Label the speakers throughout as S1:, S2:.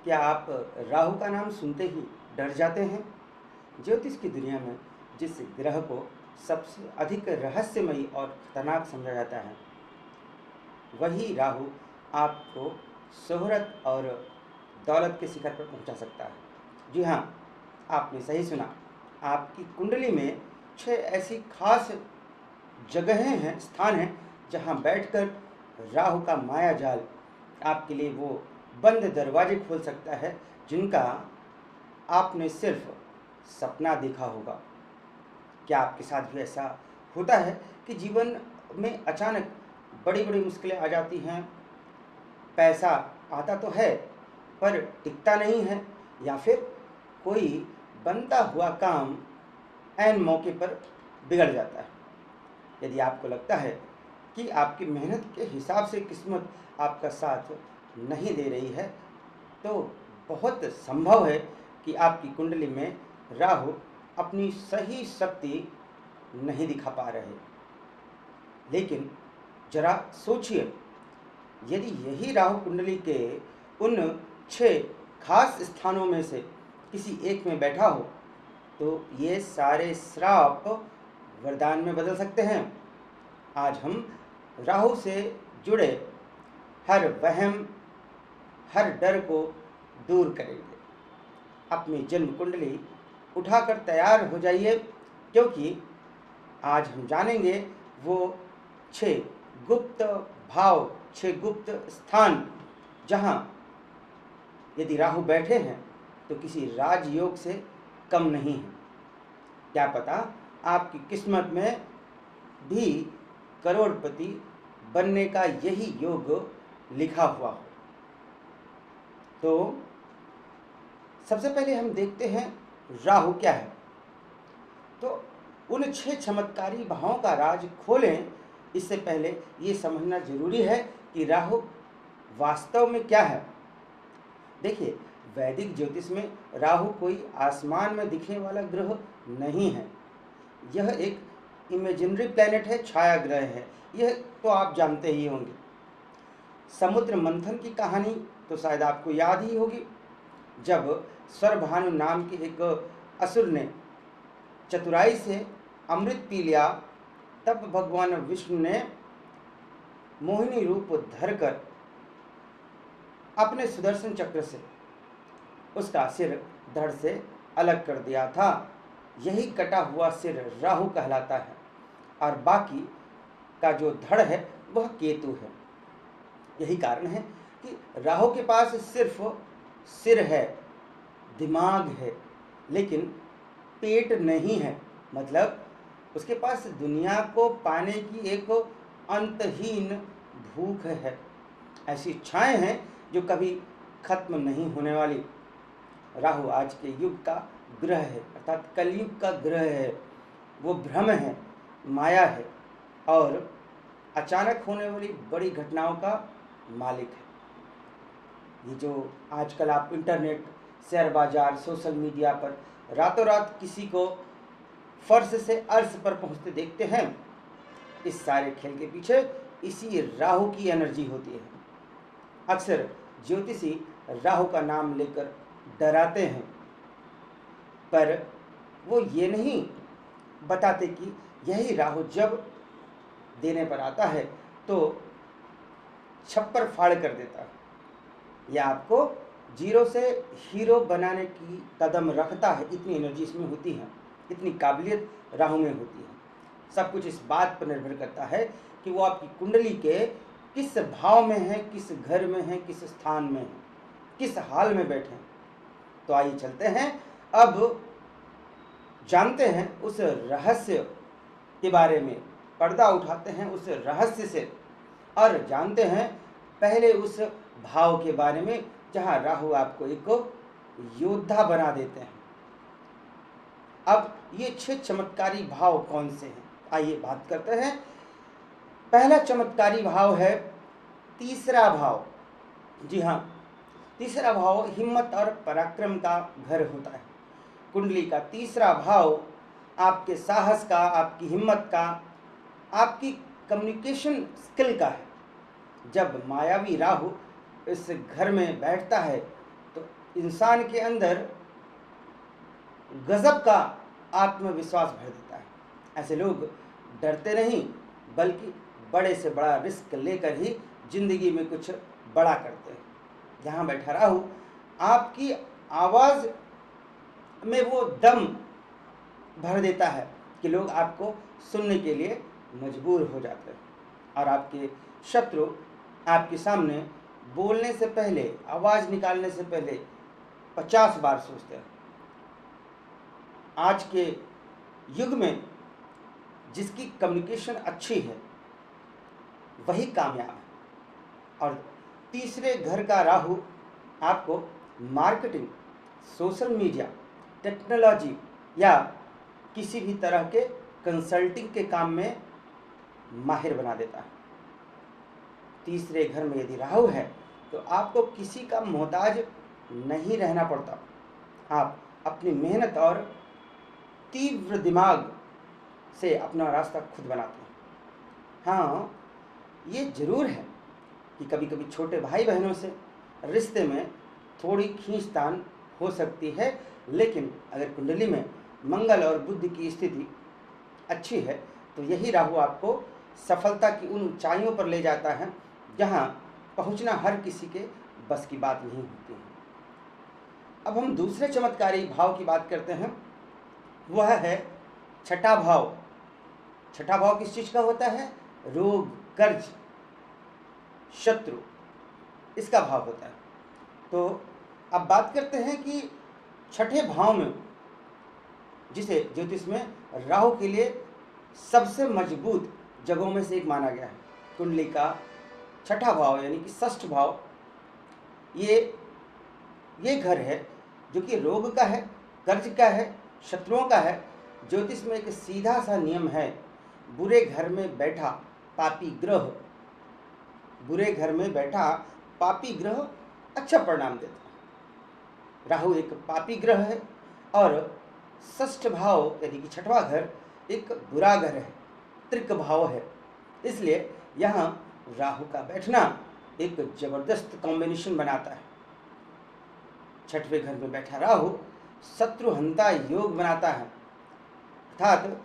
S1: क्या आप राहु का नाम सुनते ही डर जाते हैं? ज्योतिष की दुनिया में जिस ग्रह को सबसे अधिक रहस्यमयी और खतरनाक समझा जाता है, वही राहु आपको शोहरत और दौलत के शिखर पर पहुंचा सकता है। जी हाँ, आपने सही सुना। आपकी कुंडली में 6 ऐसी खास जगहें हैं, स्थान हैं, जहां बैठकर राहु का माया जाल आपके लिए वो बंद दरवाजे खोल सकता है जिनका आपने सिर्फ सपना देखा होगा। क्या आपके साथ भी ऐसा होता है कि जीवन में अचानक बड़ी बड़ी मुश्किलें आ जाती हैं? पैसा आता तो है पर टिकता नहीं है, या फिर कोई बनता हुआ काम ऐन मौके पर बिगड़ जाता है। यदि आपको लगता है कि आपकी मेहनत के हिसाब से किस्मत आपका साथ नहीं दे रही है, तो बहुत संभव है कि आपकी कुंडली में राहु अपनी सही शक्ति नहीं दिखा पा रहे। लेकिन जरा सोचिए, यदि यही राहु कुंडली के उन 6 खास स्थानों में से किसी एक में बैठा हो, तो ये सारे श्राप वरदान में बदल सकते हैं। आज हम राहु से जुड़े हर वहम, हर डर को दूर करेंगे। अपनी जन्म कुंडली उठाकर तैयार हो जाइए, क्योंकि आज हम जानेंगे वो 6 गुप्त भाव, 6 गुप्त स्थान, जहां यदि राहु बैठे हैं तो किसी राजयोग से कम नहीं है। क्या पता आपकी किस्मत में भी करोड़पति बनने का यही योग लिखा हुआ हो। तो सबसे पहले हम देखते हैं राहु क्या है। तो उन 6 चमत्कारी भावों का राज खोलें, इससे पहले ये समझना जरूरी है कि राहु वास्तव में क्या है। देखिए, वैदिक ज्योतिष में राहु कोई आसमान में दिखने वाला ग्रह नहीं है। यह एक इमेजिनरी प्लैनेट है, छाया ग्रह है। यह तो आप जानते ही होंगे। समुद्र मंथन की कहानी तो शायद आपको याद ही होगी। जब स्वरभानु नाम के एक असुर ने चतुराई से अमृत पी लिया, तब भगवान विष्णु ने मोहिनी रूप धरकर अपने सुदर्शन चक्र से उसका सिर धड़ से अलग कर दिया था। यही कटा हुआ सिर राहु कहलाता है, और बाकी का जो धड़ है वह केतु है। यही कारण है कि राहु के पास सिर्फ सिर है, दिमाग है, लेकिन पेट नहीं है। मतलब उसके पास दुनिया को पाने की एक अंतहीन भूख है। ऐसी इच्छाएं हैं जो कभी खत्म नहीं होने वाली। राहु आज के युग का ग्रह है, अर्थात कलयुग का ग्रह है। वो भ्रम है, माया है, और अचानक होने वाली बड़ी घटनाओं का मालिक है। ये जो आजकल आप इंटरनेट, शेयर बाजार, सोशल मीडिया पर रातों रात किसी को फर्श से अर्श पर पहुंचते देखते हैं, इस सारे खेल के पीछे इसी राहु की एनर्जी होती है। अक्सर ज्योतिषी राहु का नाम लेकर डराते हैं, पर वो ये नहीं बताते कि यही राहु जब देने पर आता है तो छप्पर फाड़ कर देता है, या आपको जीरो से हीरो बनाने की कदम रखता है। इतनी एनर्जी इसमें होती है, इतनी काबिलियत राहु में होती है। सब कुछ इस बात पर निर्भर करता है कि वो आपकी कुंडली के किस भाव में है, किस घर में है, किस स्थान में है, किस हाल में बैठे हैं। तो आइए चलते हैं, अब जानते हैं उस रहस्य के बारे में, पर्दा उठाते हैं उस रहस्य से, और जानते हैं पहले उस भाव के बारे में जहां राहु आपको एक योद्धा बना देते हैं। अब ये 6 चमत्कारी भाव कौन से हैं, आइए बात करते हैं। पहला चमत्कारी भाव है तीसरा भाव। जी हाँ, तीसरा भाव हिम्मत और पराक्रम का घर होता है। कुंडली का तीसरा भाव आपके साहस का, आपकी हिम्मत का, आपकी कम्युनिकेशन स्किल का है। जब मायावी राहु इस घर में बैठता है तो इंसान के अंदर गजब का आत्मविश्वास भर देता है। ऐसे लोग डरते नहीं बल्कि बड़े से बड़ा रिस्क लेकर ही जिंदगी में कुछ बड़ा करते हैं। यहाँ बैठा राहु आपकी आवाज़ में वो दम भर देता है कि लोग आपको सुनने के लिए मजबूर हो जाते हैं और आपके शत्रु आपके सामने बोलने से पहले, आवाज़ निकालने से पहले 50 बार सोचते हैं। आज के युग में जिसकी कम्युनिकेशन अच्छी है वही कामयाब है। और तीसरे घर का राहु आपको मार्केटिंग, सोशल मीडिया, टेक्नोलॉजी या किसी भी तरह के कंसल्टिंग के काम में माहिर बना देता है। तीसरे घर में यदि राहु है तो आपको किसी का मोहताज नहीं रहना पड़ता। आप अपनी मेहनत और तीव्र दिमाग से अपना रास्ता खुद बनाते हैं। हाँ, ये जरूर है कि कभी कभी छोटे भाई बहनों से रिश्ते में थोड़ी खींचतान हो सकती है, लेकिन अगर कुंडली में मंगल और बुध की स्थिति अच्छी है तो यही राहु आपको सफलता की उन ऊंचाइयों पर ले जाता है जहाँ पहुँचना हर किसी के बस की बात नहीं होती है। अब हम दूसरे चमत्कारी भाव की बात करते हैं, वह है छठा भाव। छठा भाव किस चीज़ का होता है? रोग, कर्ज, शत्रु, इसका भाव होता है। तो अब बात करते हैं कि छठे भाव में, जिसे ज्योतिष में राहु के लिए सबसे मजबूत जगहों में से एक माना गया है, कुंडली का छठा भाव यानी कि षष्ठ भाव, ये घर है जो कि रोग का है, कर्ज का है, शत्रुओं का है। ज्योतिष में एक सीधा सा नियम है, बुरे घर में बैठा पापी ग्रह, बुरे घर में बैठा पापी ग्रह अच्छा परिणाम देता है। राहु एक पापी ग्रह है और षष्ठ भाव यानी कि छठवां घर एक बुरा घर है, त्रिक भाव है। इसलिए यहाँ राहु का बैठना एक जबरदस्त कॉम्बिनेशन बनाता है। छठवें घर में बैठा राहु शत्रुहंता योग बनाता है, अर्थात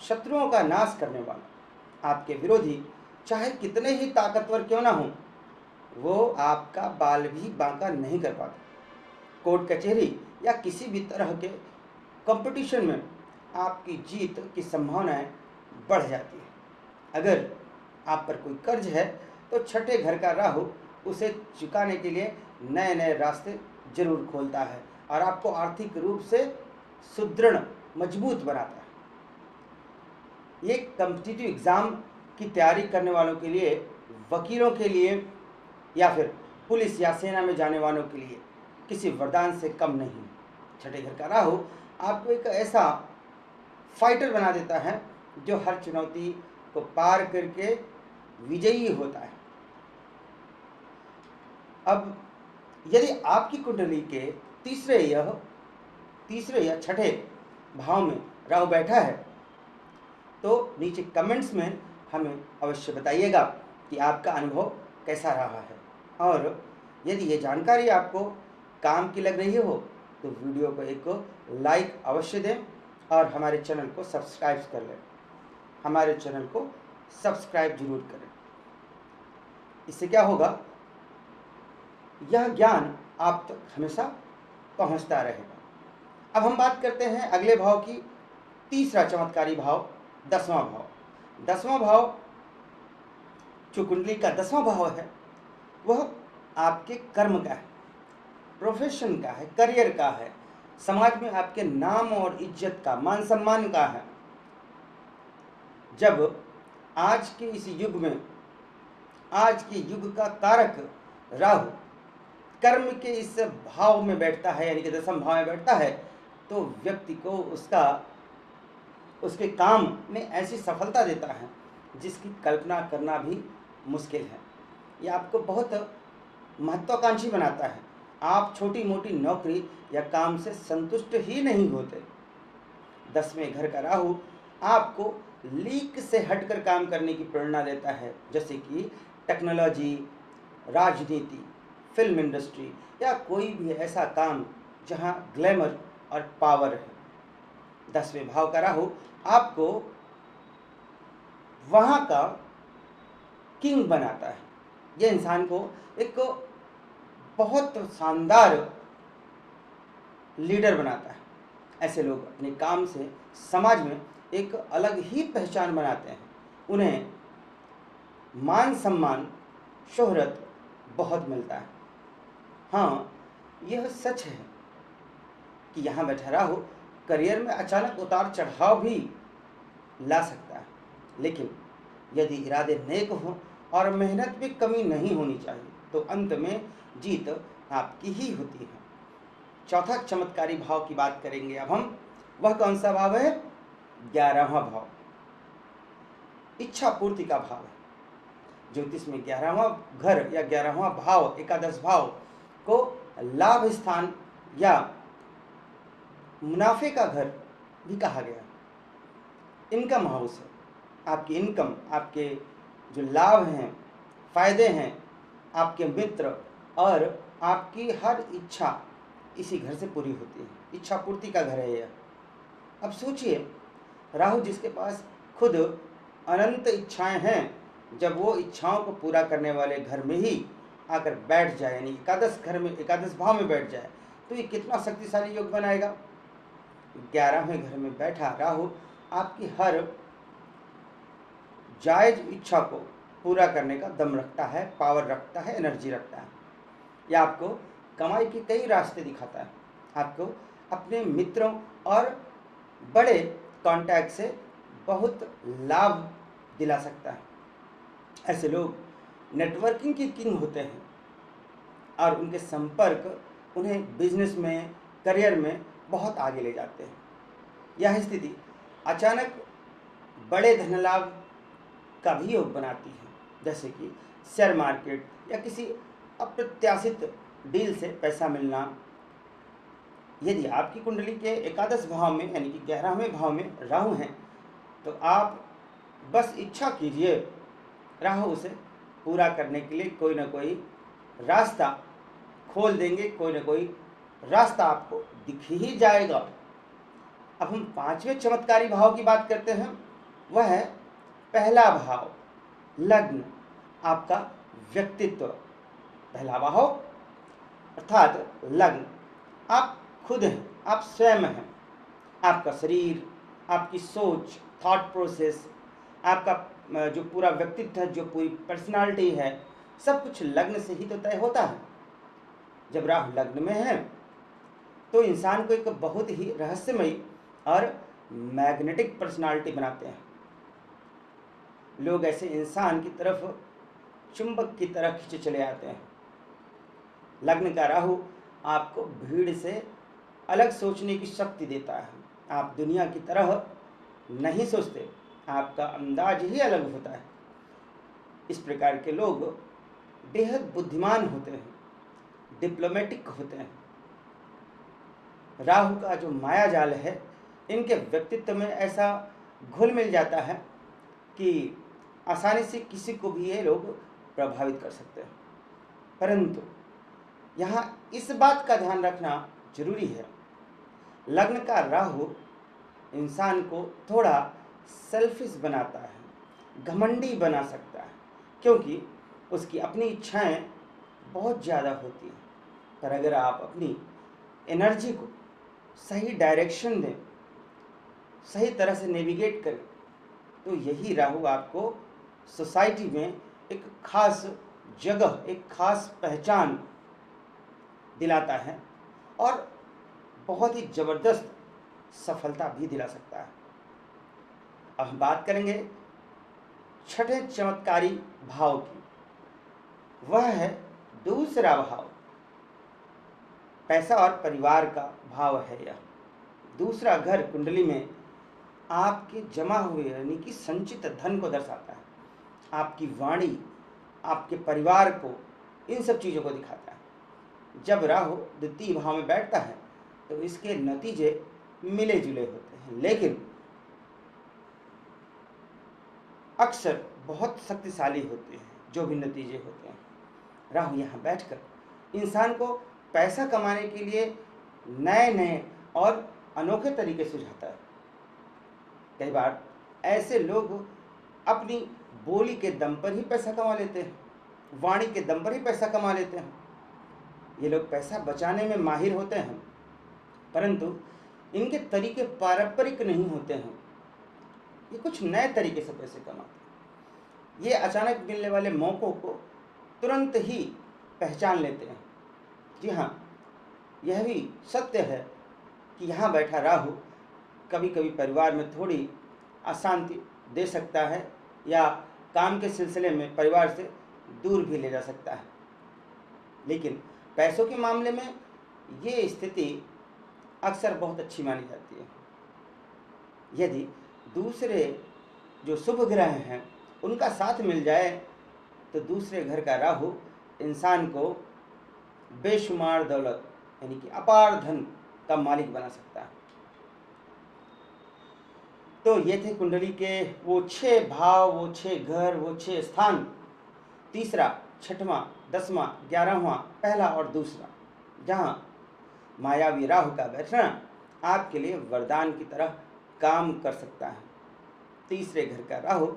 S1: शत्रुओं का नाश करने वाला। आपके विरोधी चाहे कितने ही ताकतवर क्यों ना हो, वो आपका बाल भी बांका नहीं कर पाता। कोर्ट कचहरी या किसी भी तरह के कंपटीशन में आपकी जीत की संभावनाएं बढ़ जाती है। अगर आप पर कोई कर्ज है तो छठे घर का राहु उसे चुकाने के लिए नए नए रास्ते जरूर खोलता है और आपको आर्थिक रूप से सुदृढ़, मजबूत बनाता है। ये कॉम्पिटिटिव एग्ज़ाम की तैयारी करने वालों के लिए, वकीलों के लिए या फिर पुलिस या सेना में जाने वालों के लिए किसी वरदान से कम नहीं। छठे घर का राहु आपको एक ऐसा फाइटर बना देता है जो हर चुनौती को पार करके विजयी होता है। अब यदि आपकी कुंडली के तीसरे या छठे भाव में राहु बैठा है तो नीचे कमेंट्स में हमें अवश्य बताइएगा कि आपका अनुभव कैसा रहा है। और यदि ये जानकारी आपको काम की लग रही हो तो वीडियो को एक लाइक अवश्य दें और हमारे चैनल को सब्सक्राइब कर लें। हमारे चैनल को सब्सक्राइब जरूर करें। इससे क्या होगा, यह ज्ञान आप तक हमेशा पहुंचता रहेगा। अब हम बात करते हैं अगले भाव की, तीसरा चमत्कारी भाव, 10वां भाव। 10वां भाव जो कुंडली का 10वां भाव है वह आपके कर्म का है, प्रोफेशन का है, करियर का है, समाज में आपके नाम और इज्जत का, मान सम्मान का है। जब आज के इस युग में, आज के युग का कारक राहु कर्म के इस भाव में बैठता है यानी कि 10वें भाव में बैठता है तो व्यक्ति को उसके काम में ऐसी सफलता देता है जिसकी कल्पना करना भी मुश्किल है। ये आपको बहुत महत्वाकांक्षी बनाता है। आप छोटी मोटी नौकरी या काम से संतुष्ट ही नहीं होते। 10वें घर का राहु आपको लीक से हटकर काम करने की प्रेरणा देता है, जैसे कि टेक्नोलॉजी, राजनीति, फिल्म इंडस्ट्री या कोई भी ऐसा काम जहाँ ग्लैमर और पावर है। 10वें भाव का राहु आपको वहाँ का किंग बनाता है। यह इंसान को एक बहुत शानदार लीडर बनाता है। ऐसे लोग अपने काम से समाज में एक अलग ही पहचान बनाते हैं। उन्हें मान सम्मान, शोहरत बहुत मिलता है। हाँ, यह सच है कि यहाँ बैठा राहु करियर में अचानक उतार चढ़ाव भी ला सकता है, लेकिन यदि इरादे नेक हों और मेहनत में कमी नहीं होनी चाहिए तो अंत में जीत आपकी ही होती है। चौथा चमत्कारी भाव की बात करेंगे अब हम। वह कौन सा भाव है? 11वां भाव, इच्छा पूर्ति का भाव है। ज्योतिष में 11वां घर या 11वां भाव, एकादश भाव को लाभ स्थान या मुनाफे का घर भी कहा गया। इनकम हाउस है। आपकी इनकम, आपके जो लाभ हैं, फायदे हैं, आपके मित्र और आपकी हर इच्छा इसी घर से पूरी होती है। इच्छा पूर्ति का घर है यह। अब सोचिए, राहु जिसके पास खुद अनंत इच्छाएं हैं, जब वो इच्छाओं को पूरा करने वाले घर में ही आकर बैठ जाए, यानी एकादश घर में, एकादश भाव में बैठ जाए, तो ये कितना शक्तिशाली योग बनाएगा। 11वें घर में बैठा राहु आपकी हर जायज इच्छा को पूरा करने का दम रखता है, पावर रखता है, एनर्जी रखता है। यह आपको कमाई के कई रास्ते दिखाता है। आपको अपने मित्रों और बड़े कॉन्टैक्ट से बहुत लाभ दिला सकता है। ऐसे लोग नेटवर्किंग के किंग होते हैं और उनके संपर्क उन्हें बिजनेस में, करियर में बहुत आगे ले जाते हैं। यह स्थिति अचानक बड़े धन लाभ का भी योग बनाती है, जैसे कि शेयर मार्केट या किसी अप्रत्याशित डील से पैसा मिलना। यदि आपकी कुंडली के एकादश भाव में यानी कि 11वें भाव में राहु हैं, तो आप बस इच्छा कीजिए, राहु उसे पूरा करने के लिए कोई ना कोई रास्ता खोल देंगे, कोई ना कोई रास्ता आपको दिख ही जाएगा। अब हम 5वें चमत्कारी भाव की बात करते हैं। वह है पहला भाव, लग्न, आपका व्यक्तित्व। पहला भाव अर्थात लग्न, आप खुद हैं, आप स्वयं हैं। आपका शरीर, आपकी सोच, थॉट प्रोसेस, आपका जो पूरा व्यक्तित्व है, जो पूरी पर्सनालिटी है, सब कुछ लग्न से ही तो तय होता है। जब राहु लग्न में है तो इंसान को एक बहुत ही रहस्यमयी और मैग्नेटिक पर्सनालिटी बनाते हैं। लोग ऐसे इंसान की तरफ चुंबक की तरह खींचे चले आते हैं। लग्न का राहु आपको भीड़ से अलग सोचने की शक्ति देता है। आप दुनिया की तरह नहीं सोचते, आपका अंदाज ही अलग होता है। इस प्रकार के लोग बेहद बुद्धिमान होते हैं, डिप्लोमेटिक होते हैं। राहु का जो माया जाल है, इनके व्यक्तित्व में ऐसा घुल मिल जाता है कि आसानी से किसी को भी ये लोग प्रभावित कर सकते हैं। परंतु यहाँ इस बात का ध्यान रखना जरूरी है, लग्न का राहु इंसान को थोड़ा सेल्फिश बनाता है, घमंडी बना सकता है, क्योंकि उसकी अपनी इच्छाएं बहुत ज़्यादा होती हैं। पर अगर आप अपनी एनर्जी को सही डायरेक्शन दें, सही तरह से नेविगेट करें, तो यही राहु आपको सोसाइटी में एक खास जगह, एक खास पहचान दिलाता है और बहुत ही ज़बरदस्त सफलता भी दिला सकता है। अब हम बात करेंगे छठे चमत्कारी भाव की। वह है दूसरा भाव, पैसा और परिवार का भाव है। यह दूसरा घर कुंडली में आपके जमा हुए यानी कि संचित धन को दर्शाता है। आपकी वाणी, आपके परिवार को, इन सब चीज़ों को दिखाता है। जब राहु द्वितीय भाव में बैठता है तो इसके नतीजे मिले जुले होते हैं, लेकिन अक्सर बहुत शक्तिशाली होते हैं जो भी नतीजे होते हैं। राहु यहाँ बैठकर इंसान को पैसा कमाने के लिए नए नए और अनोखे तरीके सुझाता है। कई बार ऐसे लोग अपनी बोली के दम पर ही पैसा कमा लेते हैं, वाणी के दम पर ही पैसा कमा लेते हैं। ये लोग पैसा बचाने में माहिर होते हैं, परंतु इनके तरीके पारंपरिक नहीं होते हैं। ये कुछ नए तरीके से पैसे कमाते हैं। ये अचानक मिलने वाले मौक़ों को तुरंत ही पहचान लेते हैं। जी हाँ, यह भी सत्य है कि यहाँ बैठा राहु कभी कभी परिवार में थोड़ी अशांति दे सकता है या काम के सिलसिले में परिवार से दूर भी ले जा सकता है। लेकिन पैसों के मामले में ये स्थिति अक्सर बहुत अच्छी मानी जाती है। यदि दूसरे जो शुभ ग्रह हैं उनका साथ मिल जाए तो दूसरे घर का राहु इंसान को बेशुमार दौलत यानी कि अपार धन का मालिक बना सकता है। तो ये थे कुंडली के वो 6 भाव, वो 6 घर, वो 6 स्थान। तीसरा, छठवां, 10वां, 11वां, पहला और दूसरा, जहाँ मायावी राहु का बैठना आपके लिए वरदान की तरह काम कर सकता है। तीसरे घर का राहु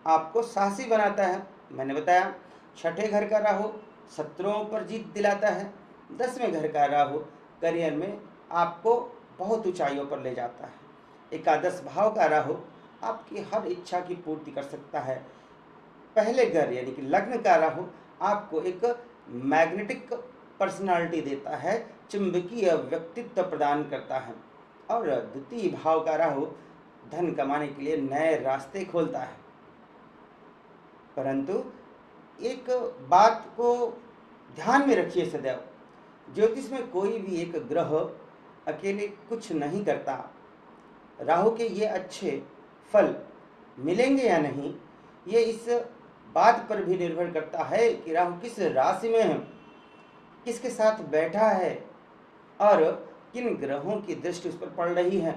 S1: आपको साहसी बनाता है, मैंने बताया। छठे घर का राहु शत्रुओं पर जीत दिलाता है। 10वें घर का राहु करियर में आपको बहुत ऊंचाइयों पर ले जाता है। एकादश भाव का राहु आपकी हर इच्छा की पूर्ति कर सकता है। पहले घर यानी कि लग्न का राहु आपको एक मैग्नेटिक पर्सनालिटी देता है, चुंबकीय व्यक्तित्व प्रदान करता है। और द्वितीय भाव का राहु धन कमाने के लिए नए रास्ते खोलता है। परंतु एक बात को ध्यान में रखिए सदैव, ज्योतिष में कोई भी एक ग्रह अकेले कुछ नहीं करता। राहु के ये अच्छे फल मिलेंगे या नहीं, ये इस बात पर भी निर्भर करता है कि राहु किस राशि में है, किसके साथ बैठा है और किन ग्रहों की दृष्टि उस पर पड़ रही है।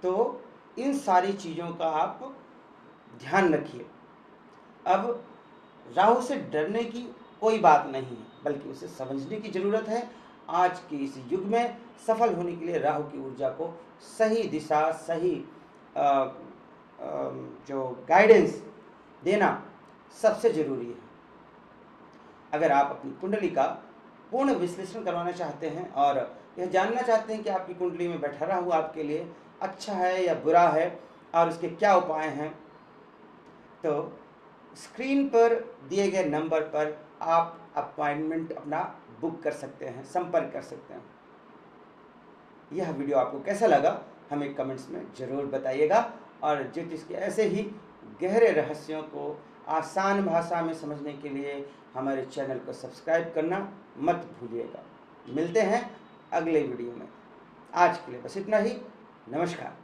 S1: तो इन सारी चीज़ों का आप ध्यान रखिए। अब राहु से डरने की कोई बात नहीं है, बल्कि उसे समझने की ज़रूरत है। आज के इस युग में सफल होने के लिए राहु की ऊर्जा को सही दिशा, सही जो गाइडेंस देना सबसे ज़रूरी है। अगर आप अपनी कुंडली का पूर्ण विश्लेषण करवाना चाहते हैं और यह जानना चाहते हैं कि आपकी कुंडली में बैठा राहु आपके लिए अच्छा है या बुरा है और उसके क्या उपाय हैं, तो स्क्रीन पर दिए गए नंबर पर आप अपॉइंटमेंट अपना बुक कर सकते हैं, संपर्क कर सकते हैं। यह वीडियो आपको कैसा लगा हमें कमेंट्स में ज़रूर बताइएगा और ज्योतिष के ऐसे ही गहरे रहस्यों को आसान भाषा में समझने के लिए हमारे चैनल को सब्सक्राइब करना मत भूलिएगा। मिलते हैं अगले वीडियो में। आज के लिए बस इतना ही। नमस्कार।